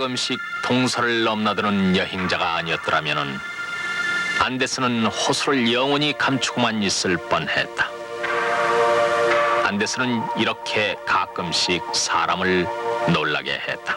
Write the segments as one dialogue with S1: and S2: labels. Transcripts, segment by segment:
S1: 가끔씩 동서를 넘나드는 여행자가 아니었더라면 안데스는 호수를 영원히 감추고만 있을 뻔했다. 안데스는 이렇게 가끔씩 사람을 놀라게 했다.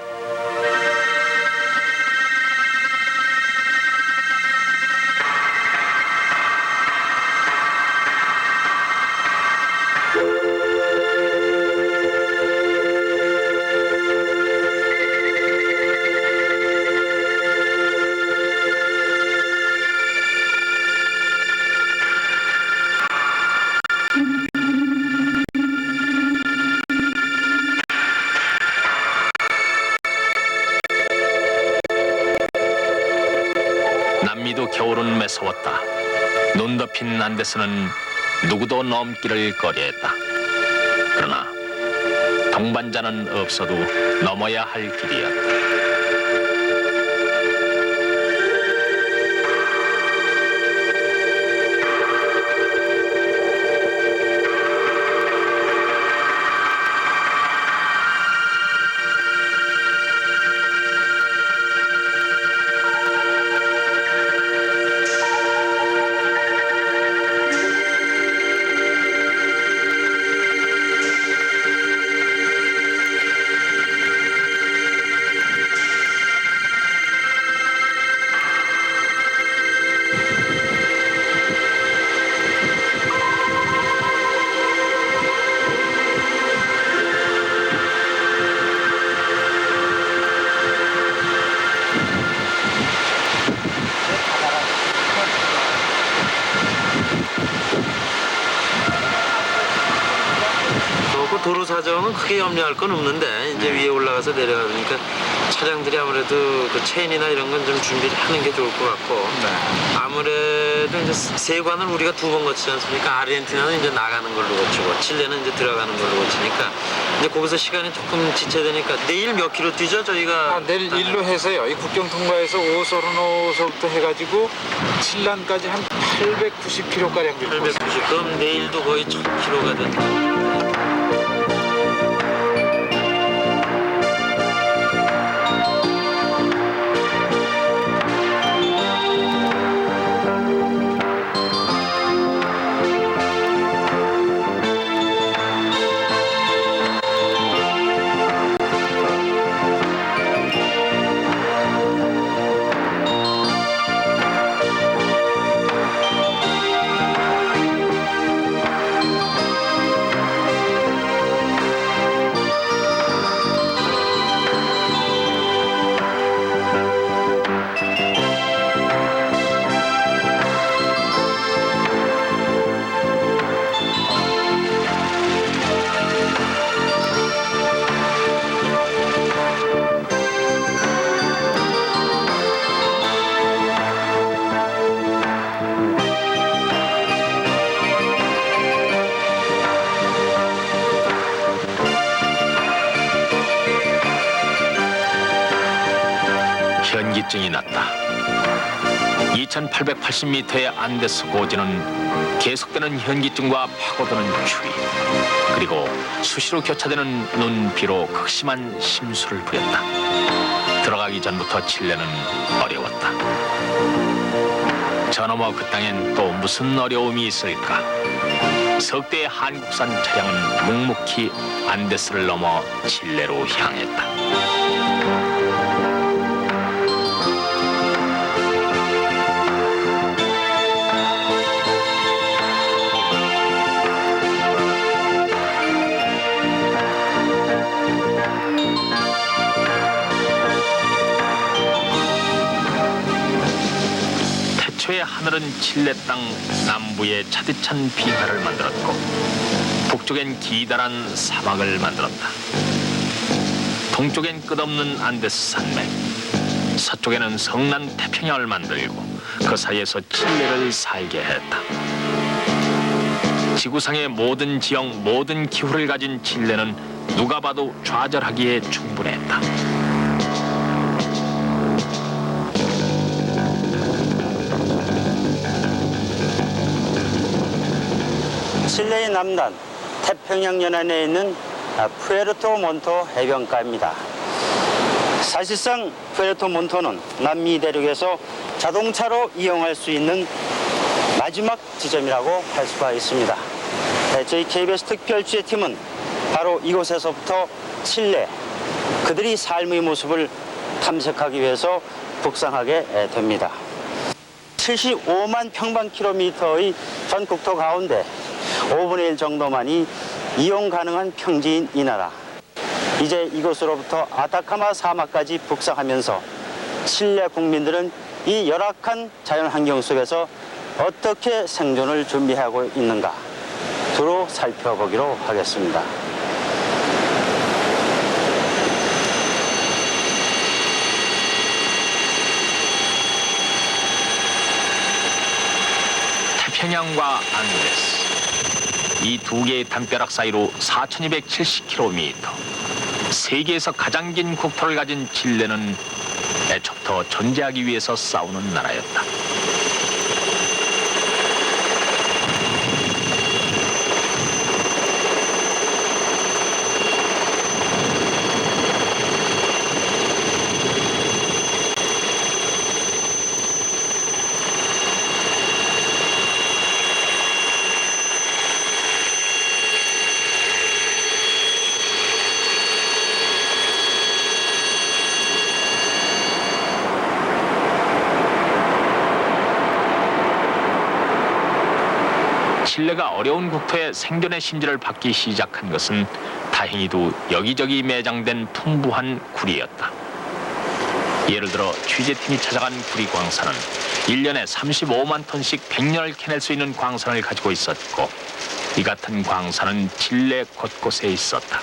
S1: 남미도 겨울은 매서웠다. 눈 덮인 안데스는 누구도 넘기를 꺼려했다. 그러나 동반자는 없어도 넘어야 할 길이었다.
S2: 도로 사정은 크게 염려할 건 없는데 이제 위에 올라가서 내려가니까 차량들이 아무래도 그 체인이나 이런 건 좀 준비를 하는 게 좋을 것 같고 아무래도 이제 세관을 우리가 2번 거치지 않습니까? 아르헨티나는 이제 나가는 걸로 거치고 칠레는 이제 들어가는 걸로 거치니까 이제 거기서 시간이 조금 지체되니까 내일 몇 킬로 뛰죠 저희가?
S3: 내일 일로 해서요. 이 국경 통과해서 오소르노서부터 해가지고 칠란까지 한 890km 가량 될 거예요.
S2: 890. 그럼 내일도 거의 1000km가 된다.
S1: 현기증이 났다. 2880m의 안데스 고지는 계속되는 현기증과 파고드는 추위 그리고 수시로 교차되는 눈비로 극심한 심수를 부렸다. 들어가기 전부터 칠레는 어려웠다. 저 너머 그 땅엔 또 무슨 어려움이 있을까? 석 대의 한국산 차량은 묵묵히 안데스를 넘어 칠레로 향했다. 태초의 하늘은 칠레 땅 남부에 차디찬 빙하를 만들었고 북쪽엔 기다란 사막을 만들었다. 동쪽엔 끝없는 안데스 산맥, 서쪽에는 성난 태평양을 만들고 그 사이에서 칠레를 살게 했다. 지구상의 모든 지형, 모든 기후를 가진 칠레는 누가 봐도 좌절하기에 충분했다.
S4: 칠레의 남단 태평양 연안에 있는 푸에르토 몬토 해변가입니다. 사실상 푸에르토 몬토는 남미 대륙에서 자동차로 이용할 수 있는 마지막 지점이라고 할 수가 있습니다. 저희 KBS 특별취재팀은 바로 이곳에서부터 칠레, 그들이 삶의 모습을 탐색하기 위해서 북상하게 됩니다. 75만 평방킬로미터의 전 국토 가운데 5분의 1 정도만이 이용 가능한 평지인 이 나라. 이제 이곳으로부터 아타카마 사막까지 북상하면서 칠레 국민들은 이 열악한 자연 환경 속에서 어떻게 생존을 준비하고 있는가 두루 살펴보기로 하겠습니다.
S1: 태평양과 안데스 이 두 개의 담벼락 사이로 4,270km 세계에서 가장 긴 국토를 가진 칠레는 애초부터 존재하기 위해서 싸우는 나라였다. 칠레가 어려운 국토에 생존의 심지를 받기 시작한 것은 다행히도 여기저기 매장된 풍부한 구리였다. 예를 들어 취재팀이 찾아간 구리 광산은 1년에 35만 톤씩 100년을 캐낼 수 있는 광산을 가지고 있었고 이 같은 광산은 칠레 곳곳에 있었다.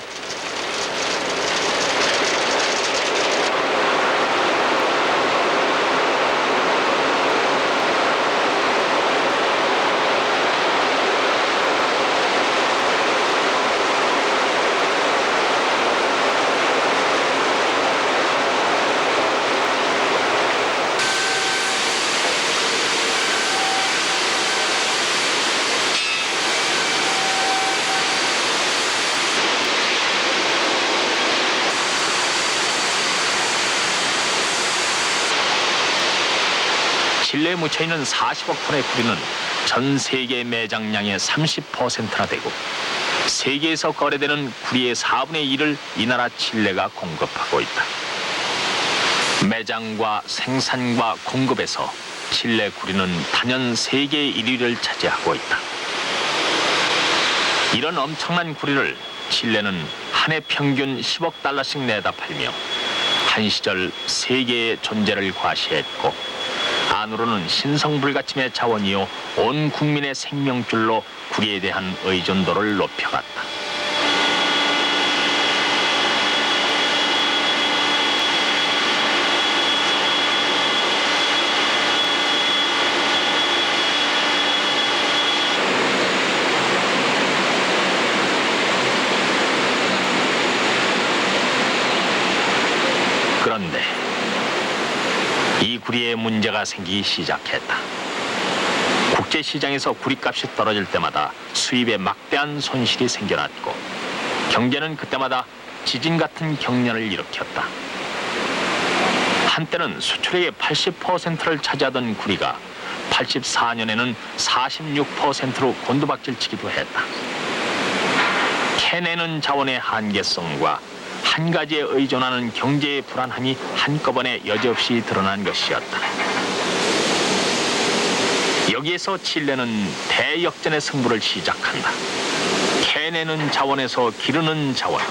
S1: 칠레에 묻혀있는 40억 톤의 구리는 전 세계 매장량의 30%나 되고 세계에서 거래되는 구리의 4분의 1을 이 나라 칠레가 공급하고 있다. 매장과 생산과 공급에서 칠레 구리는 단연 세계 1위를 차지하고 있다. 이런 엄청난 구리를 칠레는 한 해 평균 10억 달러씩 내다 팔며 한 시절 세계의 존재를 과시했고 안으로는 신성불가침의 자원이요 온 국민의 생명줄로 구리에 대한 의존도를 높여갔다. 그런데 이 구리에 문제가 생기기 시작했다. 국제시장에서 구리값이 떨어질 때마다 수입에 막대한 손실이 생겨났고 경제는 그때마다 지진 같은 경련을 일으켰다. 한때는 수출액의 80%를 차지하던 구리가 84년에는 46%로 곤두박질치기도 했다. 캐내는 자원의 한계성과 한 가지에 의존하는 경제의 불안함이 한꺼번에 여지없이 드러난 것이었다. 여기에서 칠레는 대역전의 승부를 시작한다. 캐내는 자원에서 기르는 자원으로,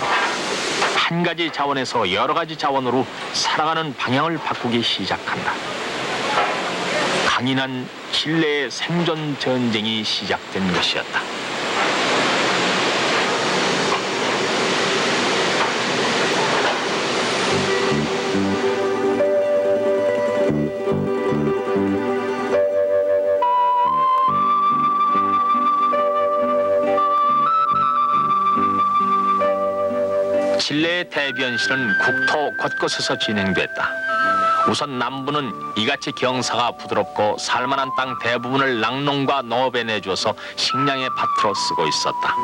S1: 한 가지 자원에서 여러 가지 자원으로 살아가는 방향을 바꾸기 시작한다. 강인한 칠레의 생존 전쟁이 시작된 것이었다. 칠레의 대변신은 국토 곳곳에서 진행됐다. 우선 남부는 이같이 경사가 부드럽고 살만한 땅 대부분을 낙농과 농업에 내주어서 식량의 밭으로 쓰고 있었다.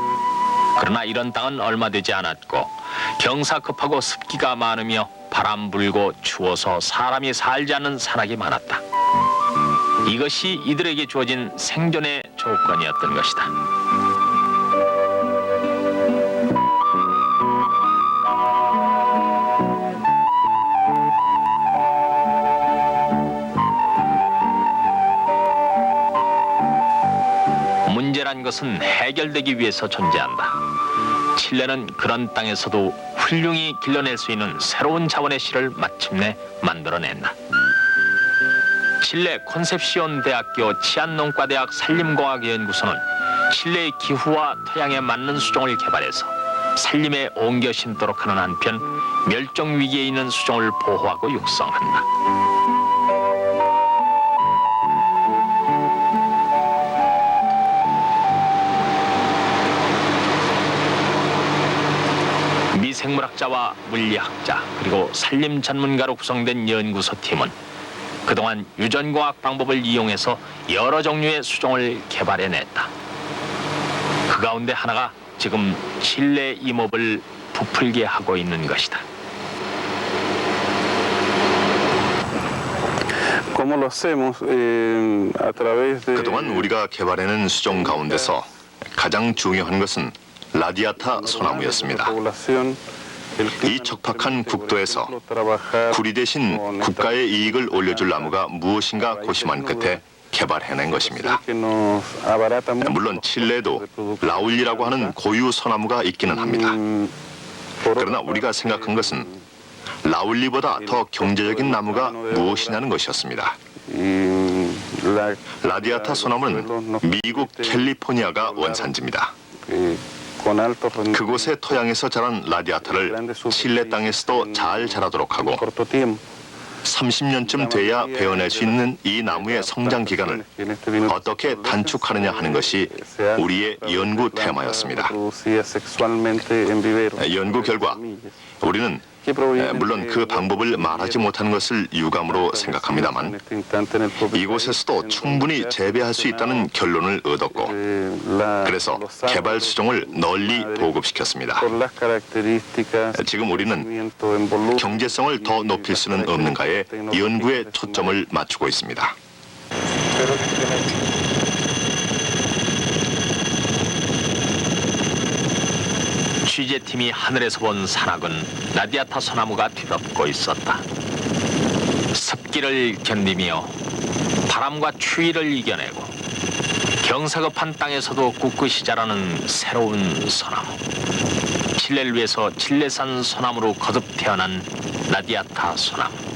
S1: 그러나 이런 땅은 얼마 되지 않았고 경사 급하고 습기가 많으며 바람 불고 추워서 사람이 살지 않는 산악이 많았다. 이것이 이들에게 주어진 생존의 조건이었던 것이다. 문제란 것은 해결되기 위해서 존재한다. 칠레는 그런 땅에서도 훌륭히 길러낼 수 있는 새로운 자원의 씨를 마침내 만들어낸다. 칠레 콘셉시온 대학교 치안농과대학 산림공학연구소는 칠레의 기후와 토양에 맞는 수종을 개발해서 산림에 옮겨 심도록 하는 한편 멸종 위기에 있는 수종을 보호하고 육성한다. 미생물학자와 물리학자 그리고 산림 전문가로 구성된 연구소 팀은 그동안 유전공학 방법을 이용해서 여러 종류의 수종을 개발해냈다. 그 가운데 하나가 지금 칠레 임업을 부풀게 하고 있는 것이다.
S5: 그동안 우리가 개발해낸 수종 가운데서 가장 중요한 것은 라디아타 소나무였습니다. 이 척박한 국도에서 구리 대신 국가의 이익을 올려줄 나무가 무엇인가 고심한 끝에 개발해낸 것입니다. 물론 칠레에도 라울리라고 하는 고유 소나무가 있기는 합니다. 그러나 우리가 생각한 것은 라울리보다 더 경제적인 나무가 무엇이냐는 것이었습니다. 라디아타 소나무는 미국 캘리포니아가 원산지입니다. 그곳의 토양에서 자란 라디아타를 칠레 땅에서도 잘 자라도록 하고 30년쯤 돼야 베어낼 수 있는 이 나무의 성장 기간을 어떻게 단축하느냐 하는 것이 우리의 연구 테마였습니다. 연구 결과 우리는 물론 그 방법을 말하지 못하는 것을 유감으로 생각합니다만 이곳에서도 충분히 재배할 수 있다는 결론을 얻었고 그래서 개발 수종을 널리 보급시켰습니다. 지금 우리는 경제성을 더 높일 수는 없는가에 연구에 초점을 맞추고 있습니다.
S1: 취재팀이 하늘에서 본 산악은 라디아타 소나무가 뒤덮고 있었다. 습기를 견디며 바람과 추위를 이겨내고 경사급한 땅에서도 꿋꿋이 자라는 새로운 소나무. 칠레를 위해서 칠레산 소나무로 거듭 태어난 라디아타 소나무.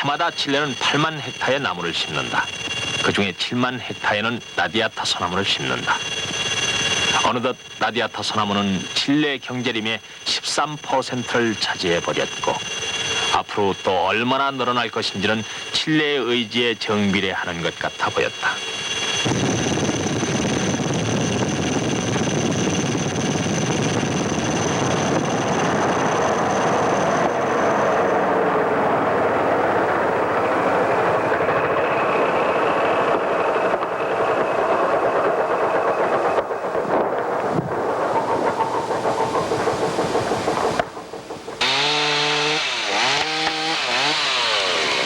S1: 해마다 칠레는 8만 헥타의 나무를 심는다. 그중에 7만 헥타에는 라디아타 소나무를 심는다. 어느덧 라디아타 소나무는 칠레 경제림의 13%를 차지해버렸고 앞으로 또 얼마나 늘어날 것인지는 칠레의 의지에 정비례하는 것 같아 보였다.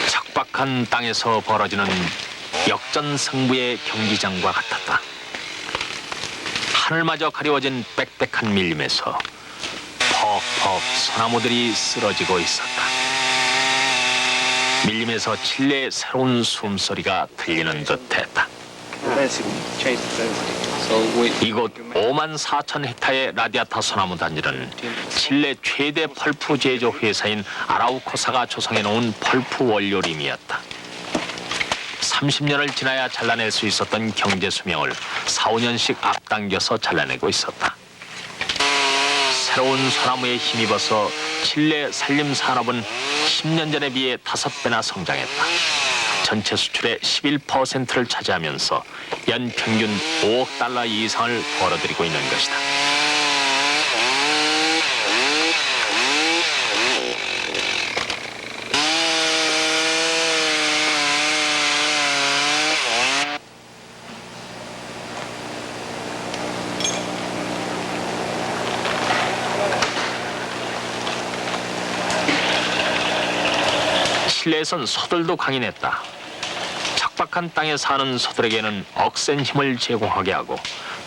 S1: 척박한 땅에서 벌어지는 역전승부의 경기장과 같았다. 하늘마저 가려워진 빽빽한 밀림에서 퍽퍽 소나무들이 쓰러지고 있었다. 밀림에서 칠레의 새로운 숨소리가 들리는 듯했다. 이곳 5만 4천 헥타의 라디아타 소나무 단지는 칠레 최대 펄프 제조 회사인 아라우코사가 조성해놓은 펄프 원료림이었다. 30년을 지나야 잘라낼 수 있었던 경제 수명을 4, 5년씩 앞당겨서 잘라내고 있었다. 새로운 소나무에 힘입어서 칠레 산림 산업은 10년 전에 비해 5배나 성장했다. 전체 수출의 11%를 차지하면서 연 평균 $5억 이상을 벌어들이고 있는 것이다. 칠레에선 소들도 강인했다. 척박한 땅에 사는 소들에게는 억센 힘을 제공하게 하고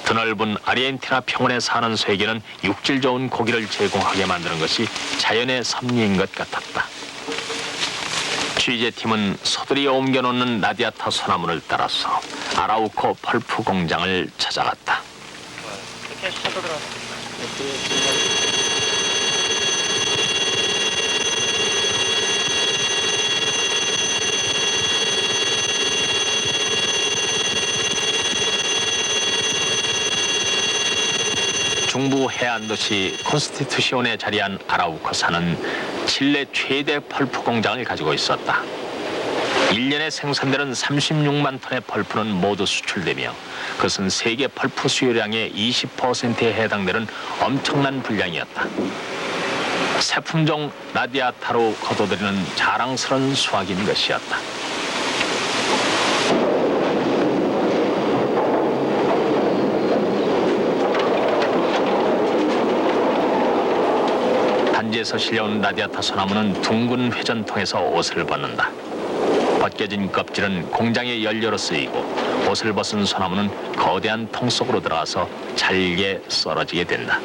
S1: 드넓은 아르헨티나 평원에 사는 소에게는 육질 좋은 고기를 제공하게 만드는 것이 자연의 섭리인 것 같았다. 취재팀은 소들이 옮겨놓는 라디아타 소나무를 따라서 아라우코 펄프 공장을 찾아갔다. 중부 해안 도시 콘스티튜시온에 자리한 아라우코사는 칠레 최대 펄프 공장을 가지고 있었다. 1년에 생산되는 36만 톤의 펄프는 모두 수출되며 그것은 세계 펄프 수요량의 20%에 해당되는 엄청난 분량이었다. 새 품종 라디아타로 거둬들이는 자랑스러운 수확인 것이었다. 단지에서 실려온 라디아타 소나무는 둥근 회전통에서 옷을 벗는다. 벗겨진 껍질은 공장의 연료로 쓰이고 옷을 벗은 소나무는 거대한 통 속으로 들어가서 잘게 썰어지게 된다.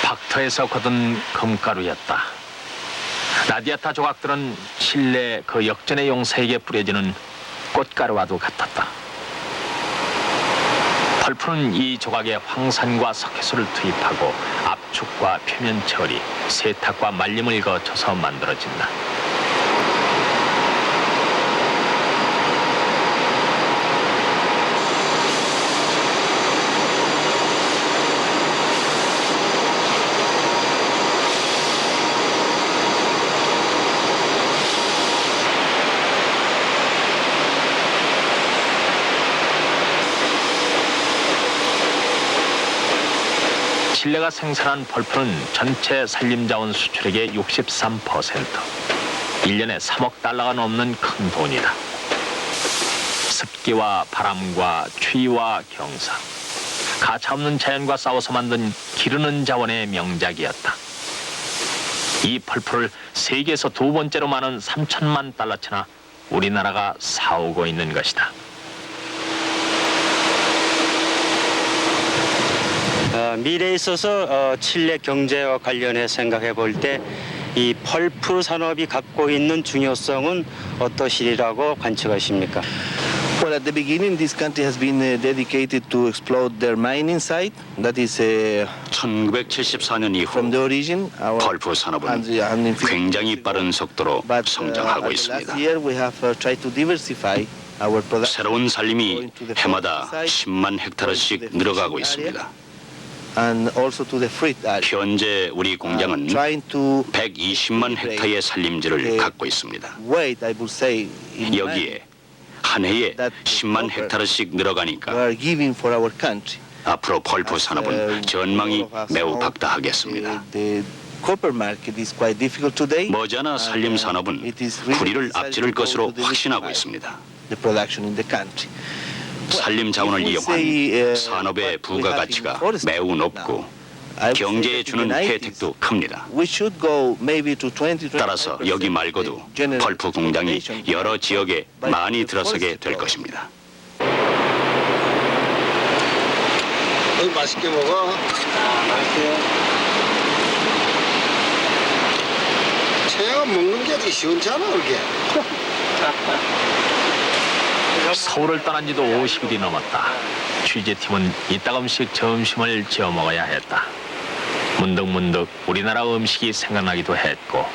S1: 박터에서 거둔 금가루였다. 라디아타 조각들은 실내 그 역전의 용사에게 뿌려지는 꽃가루와도 같았다. 펄프는 이 조각에 황산과 석회수를 투입하고 압축과 표면 처리, 세탁과 말림을 거쳐서 만들어진다. 칠레가 생산한 펄프는 전체 산림자원 수출액의 63%, 1년에 3억 달러가 넘는 큰 돈이다. 습기와 바람과 추위와 경사, 가차없는 자연과 싸워서 만든 기르는 자원의 명작이었다. 이 펄프를 세계에서 두 번째로 많은 3천만 달러치나 우리나라가 사오고 있는 것이다.
S4: 미래에 있어서 칠레 경제와 관련해 생각해 볼 때 이 펄프 산업이 갖고 있는 중요성은 어떠시리라고 관측하십니까?
S6: Well, at the beginning, this country has been dedicated to explode their mining site. That is
S7: 1974년
S6: from
S7: 이후
S6: the origin. Our
S7: 펄프 산업은 굉장히 빠른 속도로 성장하고 있습니다.
S6: last year, we have tried to diversify our production.
S7: 새로운 산림이 해마다 10만 헥타르씩 늘어가고 있습니다.
S6: And also to the fruit area.
S7: 현재 우리 공장은
S6: Trying to
S7: 120만 헥타의 산림지를 갖고 있습니다.
S6: wait, I would say, in
S7: 여기에 한 해에 10만 헥타르씩 늘어가니까
S6: we are giving for our country.
S7: 앞으로 펄프 산업은 전망이 매우 박다하겠습니다.
S6: The copper market is quite difficult today.
S7: 머지않아 산림 산업은 구리를 앞지를 것으로 확신하고 있습니다.
S6: The production in the country.
S7: 산림 자원을 이용한 산업의 부가가치가 매우 높고 경제에 주는 혜택도 큽니다. 따라서 여기 말고도 펄프 공장이 여러 지역에 많이 들어서게 될 것입니다.
S8: 맛있게 먹어. 맛있어요. 채가 먹는 게 아주 시원찮아, 그게.
S1: 서울을 떠난 지도 50일이 넘었다. 취재팀은 이따금씩 점심을 지어 먹어야 했다. 문득문득 우리나라 음식이 생각나기도 했고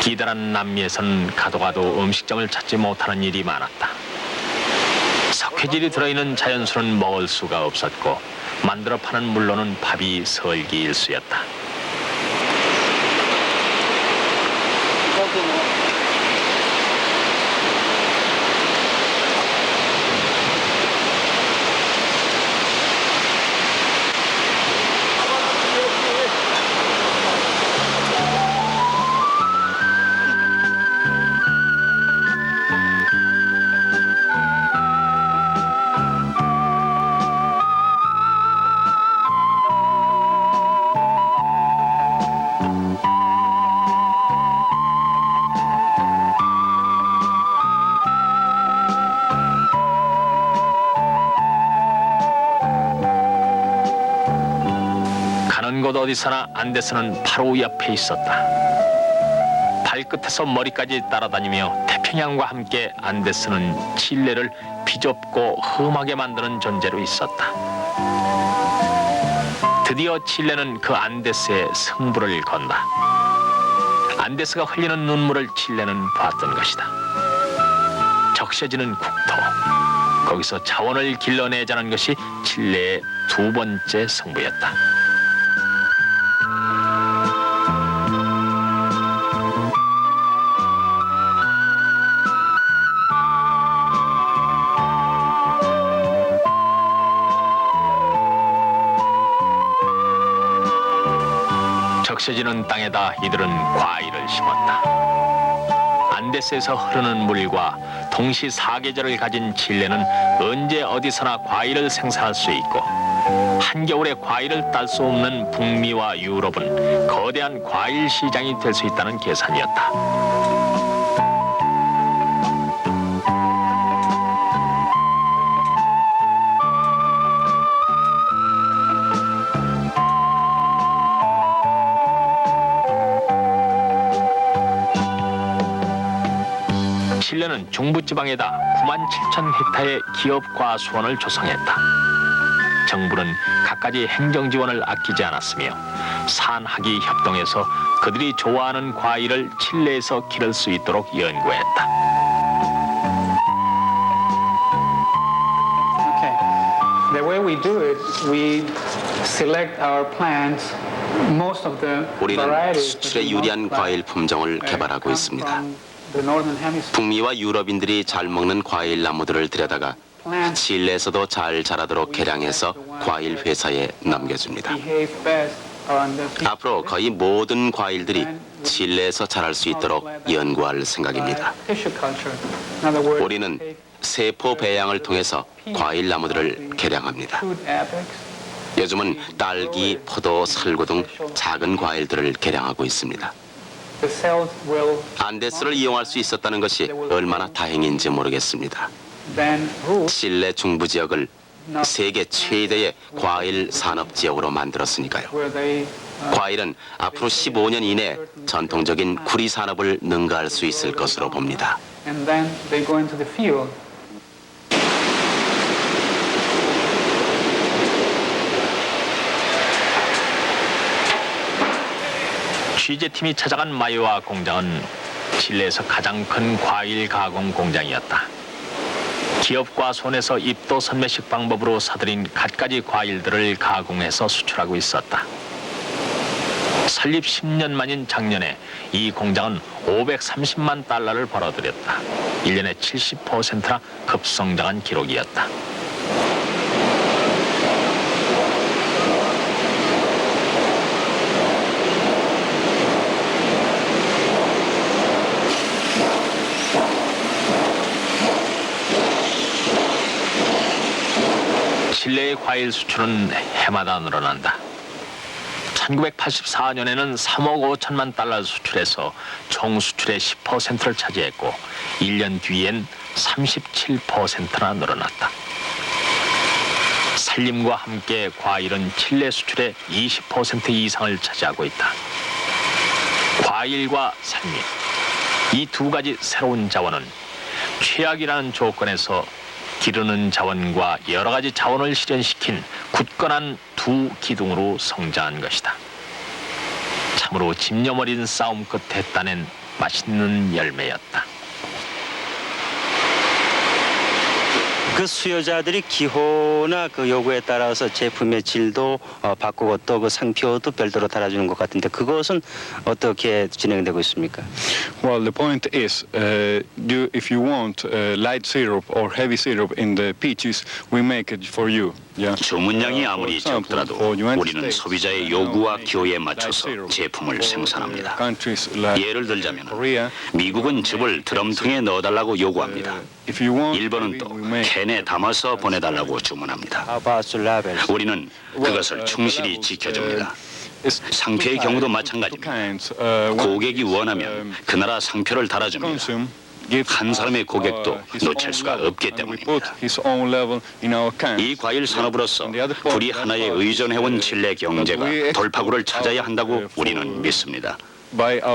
S1: 기다란 남미에선 가도 가도 음식점을 찾지 못하는 일이 많았다. 석회질이 들어있는 자연수는 먹을 수가 없었고 만들어 파는 물로는 밥이 설기일수였다. 간 곳 어디서나 안데스는 바로 옆에 있었다. 발끝에서 머리까지 따라다니며 태평양과 함께 안데스는 칠레를 비좁고 험하게 만드는 존재로 있었다. 드디어 칠레는 그 안데스의 승부를 건다. 안데스가 흘리는 눈물을 칠레는 봤던 것이다. 적셔지는 국토, 거기서 자원을 길러내자는 것이 칠레의 두 번째 승부였다. 적셔지는 땅에다 이들은 과일을 심었다. 안데스에서 흐르는 물과 동시 사계절을 가진 칠레는 언제 어디서나 과일을 생산할 수 있고 한겨울에 과일을 딸 수 없는 북미와 유럽은 거대한 과일 시장이 될 수 있다는 계산이었다. 칠레는 중부지방에다 97,000헥타의 기업 과수원을 조성했다. 정부는 갖가지 행정지원을 아끼지 않았으며 산학이 협동해서 그들이 좋아하는 과일을 칠레에서 기를 수 있도록 연구했다.
S9: Okay. The way we do it, we select our plants. Most of the
S7: 우리는
S9: varieties
S7: 수출에
S9: that we
S7: 유리한
S9: most
S7: 과일
S9: like,
S7: 품종을
S9: come
S7: 개발하고 있습니다.
S9: from the northern hemisphere.
S7: 북미와 유럽인들이 잘 먹는 과일 나무들을 들여다가
S9: Plants
S7: 칠레에서도 잘 자라도록 개량해서 과일 회사에 넘겨줍니다.
S9: behave best on the
S7: 앞으로 거의 모든 과일들이 칠레에서 자랄 수 있도록 연구할 생각입니다.
S9: tissue culture. In other words,
S7: 우리는
S9: take
S7: 세포 배양을 통해서 과일 나무들을 개량합니다.
S9: fruit apex,
S7: 요즘은 딸기, 포도, 살구 등 작은 과일들을 개량하고 있습니다.
S9: the cells will
S7: 안데스를 이용할 수 있었다는 것이 얼마나 다행인지 모르겠습니다.
S9: then root
S7: 칠레 중부 지역을 세계 최대의 과일 산업 지역으로 만들었으니까요.
S9: where they
S7: 과일은 앞으로 15년 이내 전통적인 구리 산업을 능가할 수 있을 것으로 봅니다.
S9: and then they go into the field.
S1: 취재팀이 찾아간 마요아 공장은 칠레에서 가장 큰 과일 가공 공장이었다. 기업과 손에서 입도 선매식 방법으로 사들인 갖가지 과일들을 가공해서 수출하고 있었다. 설립 10년 만인 작년에 이 공장은 530만 달러를 벌어들였다. 1년에 70%나 급성장한 기록이었다. 칠레의 과일 수출은 해마다 늘어난다. 1984년에는 3억 5천만 달러 수출해서 총 수출의 10%를 차지했고 1년 뒤엔 37%나 늘어났다. 산림과 함께 과일은 칠레 수출의 20% 이상을 차지하고 있다. 과일과 산림, 이 두 가지 새로운 자원은 최악이라는 조건에서 기르는 자원과 여러 가지 자원을 실현시킨 굳건한 두 기둥으로 성장한 것이다. 참으로 집념 어린 싸움 끝에 따낸 맛있는 열매였다.
S4: 그 수요자들이 기호나 그 요구에 따라서 제품의 질도 바꾸고 또 그 상표도 별도로 달아주는 것 같은데 그것은 어떻게 진행되고 있습니까?
S10: Well, the point is, if you want light syrup or heavy syrup in the peaches, we make it for you. Yeah.
S7: 주문량이 아무리 적더라도 우리는 소비자의 요구와 기호에 맞춰서 제품을 생산합니다. 예를 들자면 미국은 즙을 드럼통에 넣어달라고 요구합니다. 일본은 또 캔에 담아서 보내달라고 주문합니다. 우리는 그것을 충실히 지켜줍니다. 상표의 경우도 마찬가지입니다. 고객이 원하면 그 나라 상표를 달아줍니다. 한 사람의 고객도 놓칠 수가 없기 때문입니다. 이 과일 산업으로서 불이 하나에 의존해온 칠레 경제가 돌파구를 찾아야 한다고 우리는 믿습니다.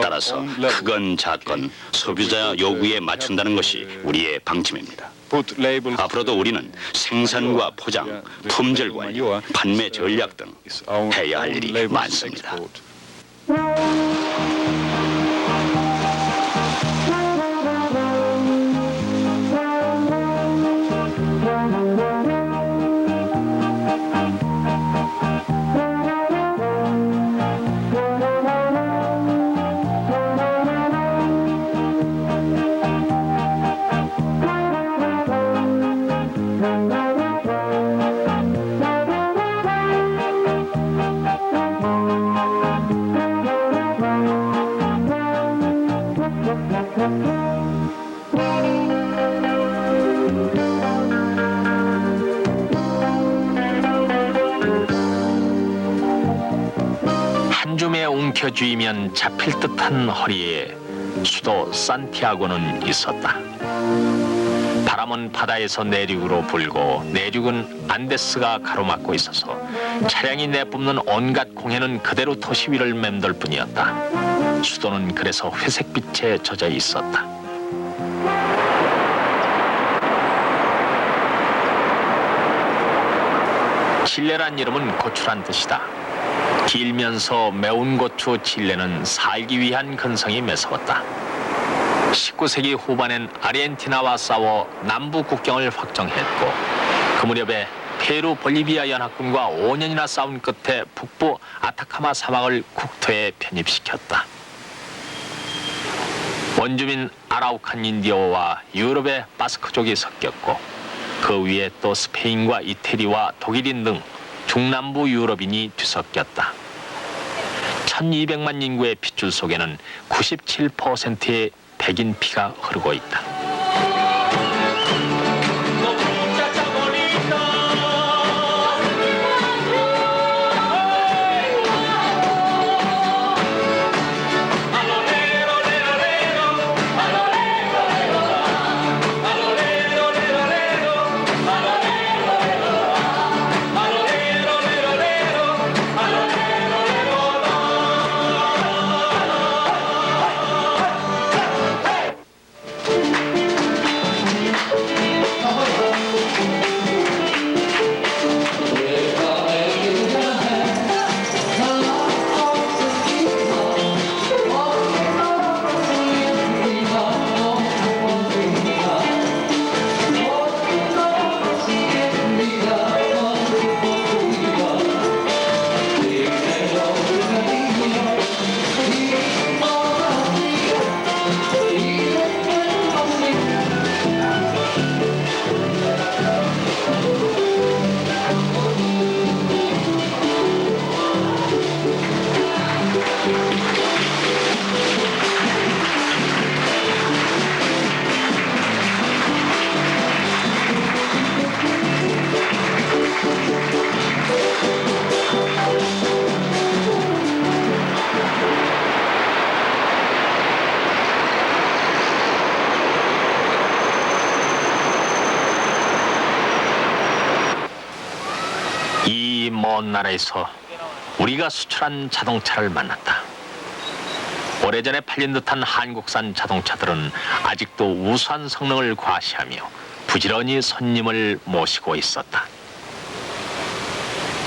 S7: 따라서 크건 작건 소비자 요구에 맞춘다는 것이 우리의 방침입니다. 앞으로도 우리는 생산과 포장, 품질 관리, 판매 전략 등 해야 할 일이 많습니다.
S1: 한 줌에 움켜쥐면 잡힐 듯한 허리에 수도 산티아고는 있었다. 바람은 바다에서 내륙으로 불고 내륙은 안데스가 가로막고 있어서 차량이 내뿜는 온갖 공해는 그대로 도시 위를 맴돌 뿐이었다. 수도는 그래서 회색빛에 젖어 있었다. 칠레란 이름은 고추란 뜻이다. 길면서 매운 고추 칠레는 살기 위한 근성이 매서웠다. 19세기 후반엔 아르헨티나와 싸워 남부 국경을 확정했고 그 무렵에 페루 볼리비아 연합군과 5년이나 싸운 끝에 북부 아타카마 사막을 국토에 편입시켰다. 원주민 아라우칸 인디오와 유럽의 바스크족이 섞였고 그 위에 또 스페인과 이태리와 독일인 등 중남부 유럽인이 뒤섞였다. 1200만 인구의 핏줄 속에는 97%의 백인 피가 흐르고 있다. 이 먼 나라에서 우리가 수출한 자동차를 만났다. 오래전에 팔린 듯한 한국산 자동차들은 아직도 우수한 성능을 과시하며 부지런히 손님을 모시고 있었다.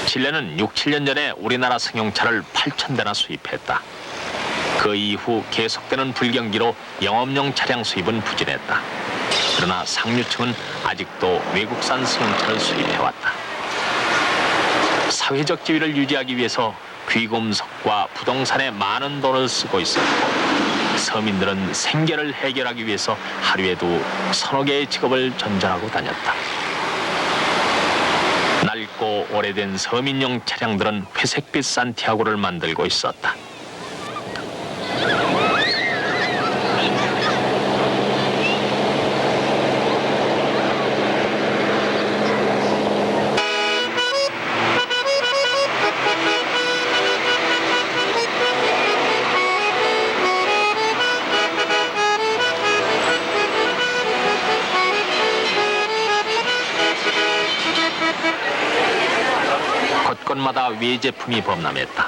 S1: 칠레는 6, 7년 전에 우리나라 승용차를 8,000대나 수입했다. 그 이후 계속되는 불경기로 영업용 차량 수입은 부진했다. 그러나 상류층은 아직도 외국산 승용차를 수입해왔다. 사회적 지위를 유지하기 위해서 귀금속과 부동산에 많은 돈을 쓰고 있었고 서민들은 생계를 해결하기 위해서 하루에도 서너 개의 직업을 전전하고 다녔다. 낡고 오래된 서민용 차량들은 회색빛 산티아고를 만들고 있었다. 곳곳마다 외제품이 범람했다.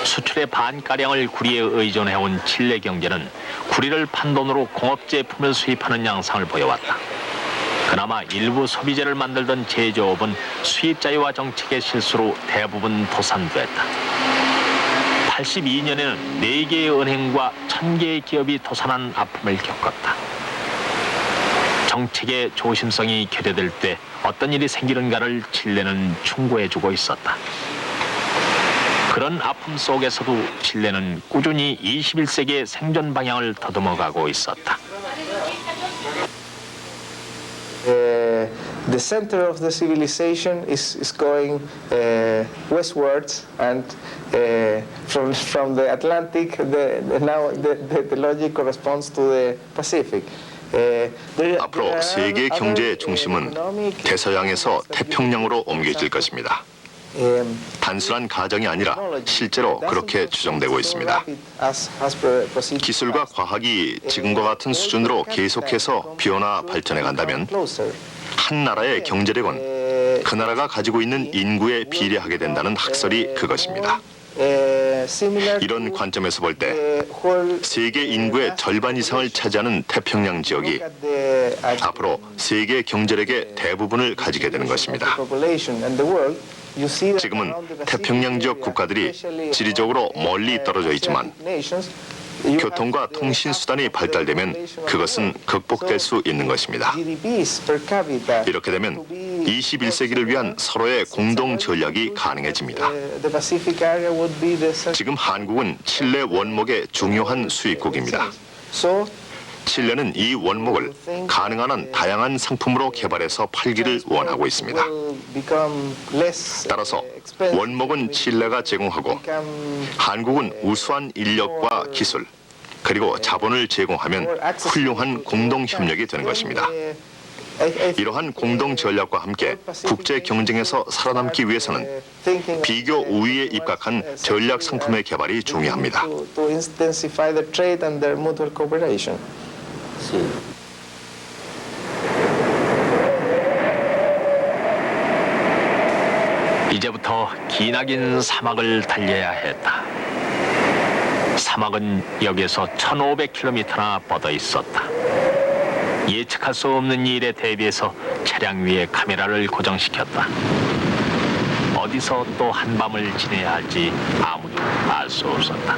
S1: 수출의 반가량을 구리에 의존해온 칠레 경제는 구리를 판 돈으로 공업제품을 수입하는 양상을 보여왔다. 그나마 일부 소비재를 만들던 제조업은 수입자유화 정책의 실수로 대부분 도산됐다. 82년에는 4개의 은행과 1000개의 기업이 도산한 아픔을 겪었다. 정책의 조심성이 결여될 때 어떤 일이 생기는가를 칠레는 충고해주고 있었다. 그런 아픔 속에서도 칠레는 꾸준히 21세기의 생존 방향을 더듬어가고 있었다.
S11: The center of the civilization is going westwards, and from the Atlantic, now the logic corresponds to the Pacific.
S5: 앞으로 세계 경제의 중심은 대서양에서 태평양으로 옮겨질 것입니다. 단순한 가정이 아니라 실제로 그렇게 추정되고 있습니다. 기술과 과학이 지금과 같은 수준으로 계속해서 변화 발전해 간다면 한 나라의 경제력은 그 나라가 가지고 있는 인구에 비례하게 된다는 학설이 그것입니다. 이런 관점에서 볼 때 세계 인구의 절반 이상을 차지하는 태평양 지역이 앞으로 세계 경제력의 대부분을 가지게 되는 것입니다. 지금은 태평양 지역 국가들이 지리적으로 멀리 떨어져 있지만 교통과 통신 수단이 발달되면 그것은 극복될 수 있는 것입니다. 이렇게 되면 21세기를 위한 서로의 공동 전략이 가능해집니다. 지금 한국은 칠레 원목의 중요한 수입국입니다. 칠레는 이 원목을 가능한 한 다양한 상품으로 개발해서 팔기를 원하고 있습니다. 따라서 원목은 칠레가 제공하고 한국은 우수한 인력과 기술 그리고 자본을 제공하면 훌륭한 공동 협력이 되는 것입니다. 이러한 공동 전략과 함께 국제 경쟁에서 살아남기 위해서는 비교 우위에 입각한 전략 상품의 개발이 중요합니다.
S1: 이제부터 기나긴 사막을 달려야 했다. 사막은 여기에서 1500km나 뻗어 있었다. 예측할 수 없는 일에 대비해서 차량 위에 카메라를 고정시켰다. 어디서 또 한밤을 지내야 할지 아무도 알 수 없었다.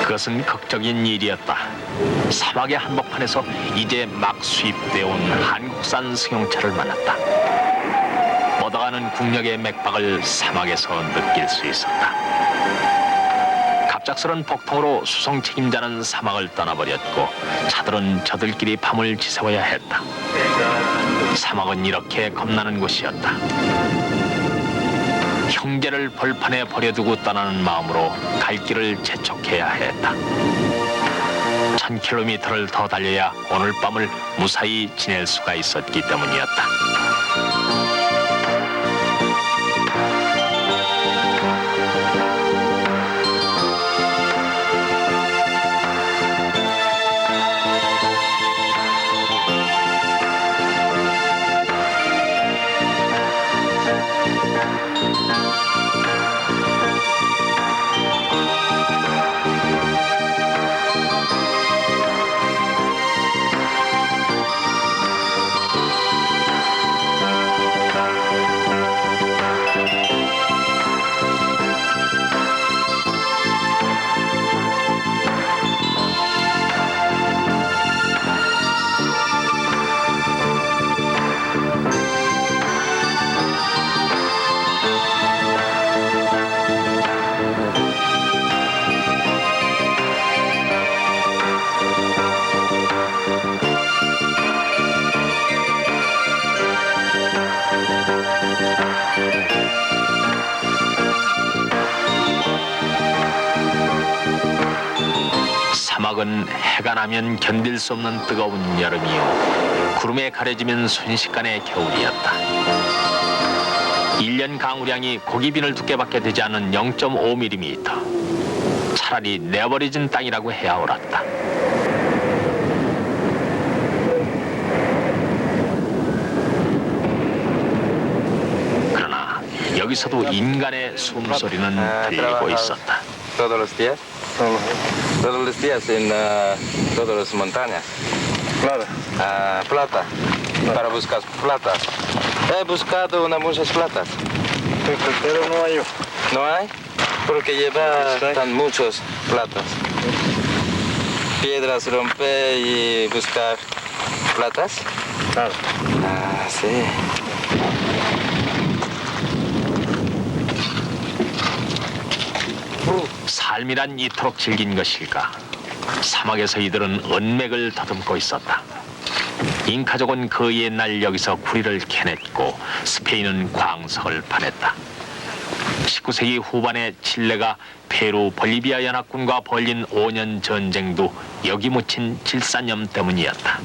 S1: 그것은 극적인 일이었다. 사막의 한복판에서 이제 막 수입되어 온 한국산 승용차를 만났다. 뻗어가는 국력의 맥박을 사막에서 느낄 수 있었다. 갑작스런 폭풍으로 수송 책임자는 사막을 떠나버렸고 차들은 저들끼리 밤을 지새워야 했다. 사막은 이렇게 겁나는 곳이었다. 형제를 벌판에 버려두고 떠나는 마음으로 갈 길을 재촉해야 했다. 1000km를 더 달려야 오늘 밤을 무사히 지낼 수가 있었기 때문이었다. 지역은 해가 나면 견딜 수 없는 뜨거운 여름이요 구름에 가려지면 순식간의 겨울이었다. 1년 강우량이 고기빈을 두께밖에 되지 않은 0.5mm. 차라리 내버려진 땅이라고 해야 옳았다. 그러나 여기서도 인간의 숨소리는 들리고 있었다.
S2: Todos los días. Todos los días en todas las montañas. Plata. Plata. Para buscar plata. He buscado muchas platas.
S8: Pero no hay.
S2: ¿No hay? Porque lleva tan muchos platas. Piedras romper y buscar platas.
S8: Claro.
S2: Sí.
S1: 삶이란 이토록 질긴 것일까? 사막에서 이들은 은맥을 더듬고 있었다. 잉카족은 그 옛날 여기서 구리를 캐냈고 스페인은 광석을 파냈다. 19세기 후반에 칠레가 페루 볼리비아 연합군과 벌린 5년 전쟁도 여기 묻힌 질산염 때문이었다.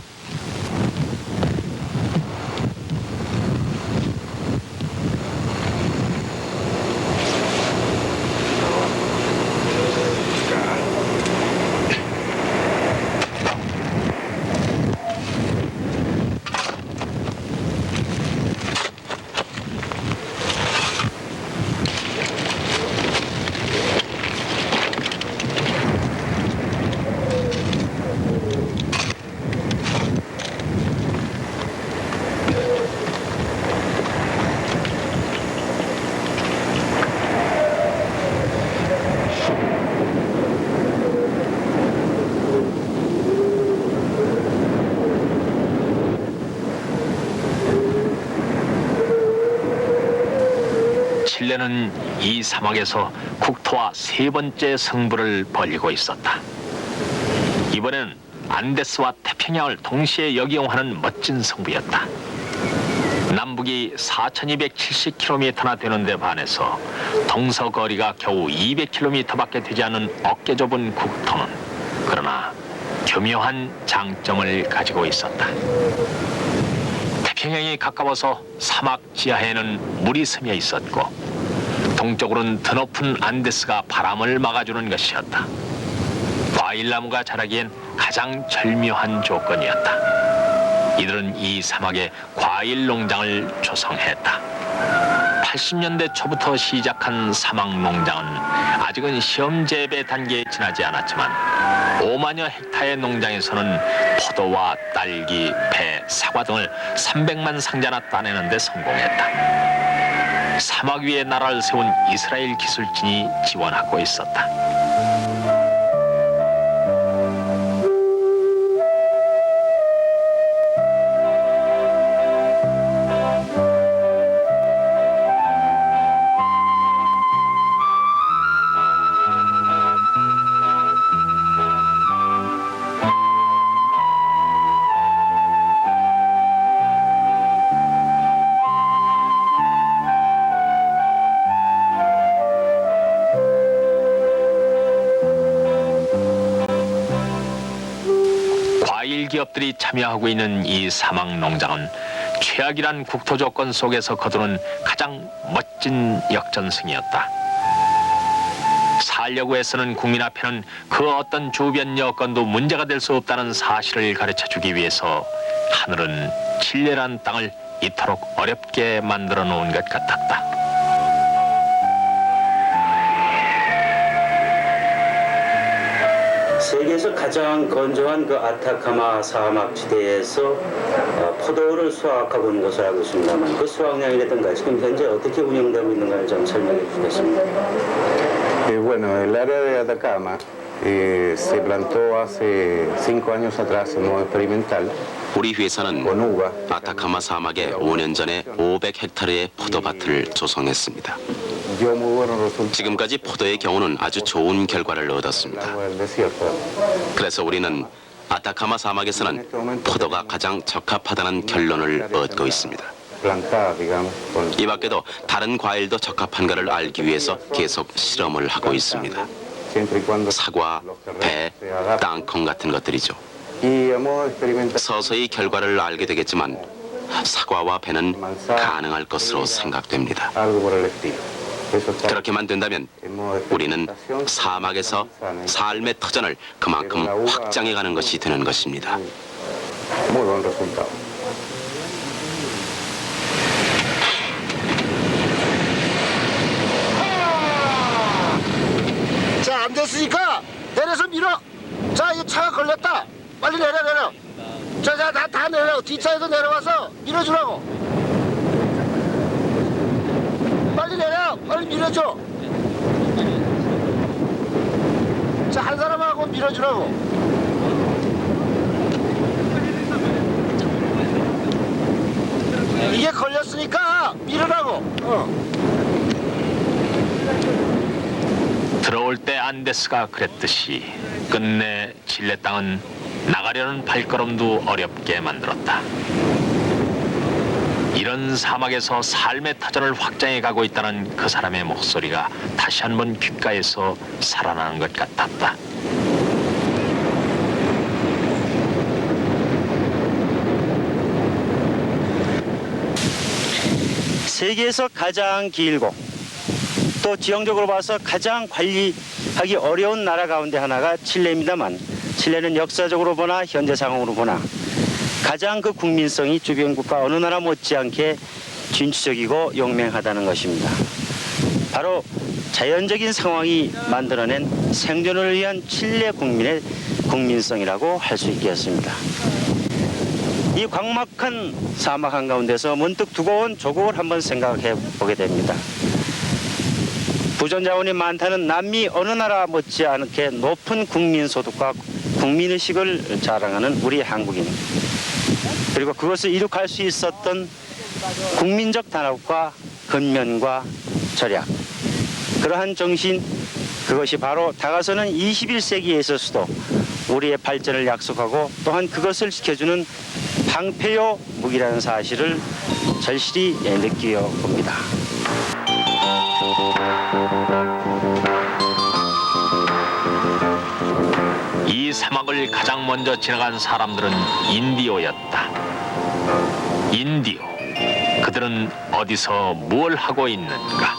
S1: 칠레는 이 사막에서 국토와 세 번째 승부를 벌이고 있었다. 이번엔 안데스와 태평양을 동시에 역이용하는 멋진 승부였다. 남북이 4,270km나 되는데 반해서 동서거리가 겨우 200km밖에 되지 않은 어깨 좁은 국토는 그러나 교묘한 장점을 가지고 있었다. 태평양이 가까워서 사막 지하에는 물이 스며 있었고 동쪽으로는 드높은 안데스가 바람을 막아주는 것이었다. 과일나무가 자라기엔 가장 절묘한 조건이었다. 이들은 이 사막에 과일 농장을 조성했다. 80년대 초부터 시작한 사막 농장은 아직은 시험 재배 단계에 지나지 않았지만 5만여 헥타의 농장에서는 포도와 딸기, 배, 사과 등을 300만 상자나 따내는 데 성공했다. 사막 위에 나라를 세운 이스라엘 기술진이 지원하고 있었다. 기업들이 참여하고 있는 이 사막 농장은 최악이란 국토 조건 속에서 거두는 가장 멋진 역전승이었다. 살려고 애쓰는 국민 앞에는 그 어떤 주변 여건도 문제가 될 수 없다는 사실을 가르쳐주기 위해서 하늘은 칠레란 땅을 이토록 어렵게 만들어 놓은 것 같았다.
S4: 세계에서 가장 건조한 그 아타카마 사막 지대에서 포도를 수확하고 있는 것을 알고 있습니다만 그 수확량이라든가 지금 현재 어떻게 운영되고 있는가를 좀 설명해 주시겠습니까?
S12: Bueno, el área de Atacama se plantó hace 5 años atrás en modo experimental.
S7: 우리 회사는 아타카마 사막에 5년 전에 500헥타르의 포도밭을 조성했습니다. 지금까지 포도의 경우는 아주 좋은 결과를 얻었습니다. 그래서 우리는 아타카마 사막에서는 포도가 가장 적합하다는 결론을 얻고 있습니다. 이 밖에도 다른 과일도 적합한가를 알기 위해서 계속 실험을 하고 있습니다. 사과, 배, 땅콩 같은 것들이죠. 서서히 결과를 알게 되겠지만 사과와 배는 가능할 것으로 생각됩니다. 그렇게만 된다면 우리는 사막에서 삶의 터전을 그만큼 확장해가는 것이 되는 것입니다.
S8: 자, 안 됐으니까 내려서 밀어. 자, 이 차가 걸렸다. 빨리 내려. 자, 다 내려. 뒷차에서 내려와서 밀어주라고. 빨리 내려. 빨리 밀어줘. 자, 한 사람하고 밀어주라고. 이게 걸렸으니까 밀으라고.
S1: 들어올 때 안데스가 그랬듯이 끝내 칠레 땅은 나가려는 발걸음도 어렵게 만들었다. 이런 사막에서 삶의 터전을 확장해 가고 있다는 그 사람의 목소리가 다시 한번 귓가에서 살아나는 것 같았다.
S4: 세계에서 가장 길고 또 지형적으로 봐서 가장 관리하기 어려운 나라 가운데 하나가 칠레입니다만, 칠레는 역사적으로 보나 현재 상황으로 보나 가장 그 국민성이 주변 국가 어느 나라 못지않게 진취적이고 용맹하다는 것입니다. 바로 자연적인 상황이 만들어낸 생존을 위한 칠레 국민의 국민성이라고 할 수 있겠습니다. 이 광막한 사막 한가운데서 문득 두고 온 조국을 한번 생각해 보게 됩니다. 부존자원이 많다는 남미 어느 나라 못지않게 높은 국민소득과 국민의식을 자랑하는 우리 한국인, 그리고 그것을 이룩할 수 있었던 국민적 단합과 근면과 절약, 그러한 정신, 그것이 바로 다가서는 21세기에 있어서도 우리의 발전을 약속하고 또한 그것을 지켜주는 방패요 무기라는 사실을 절실히 느끼어 봅니다.
S1: 이 사막을 가장 먼저 지나간 사람들은 인디오였다. 인디오. 그들은 어디서 뭘 하고 있는가?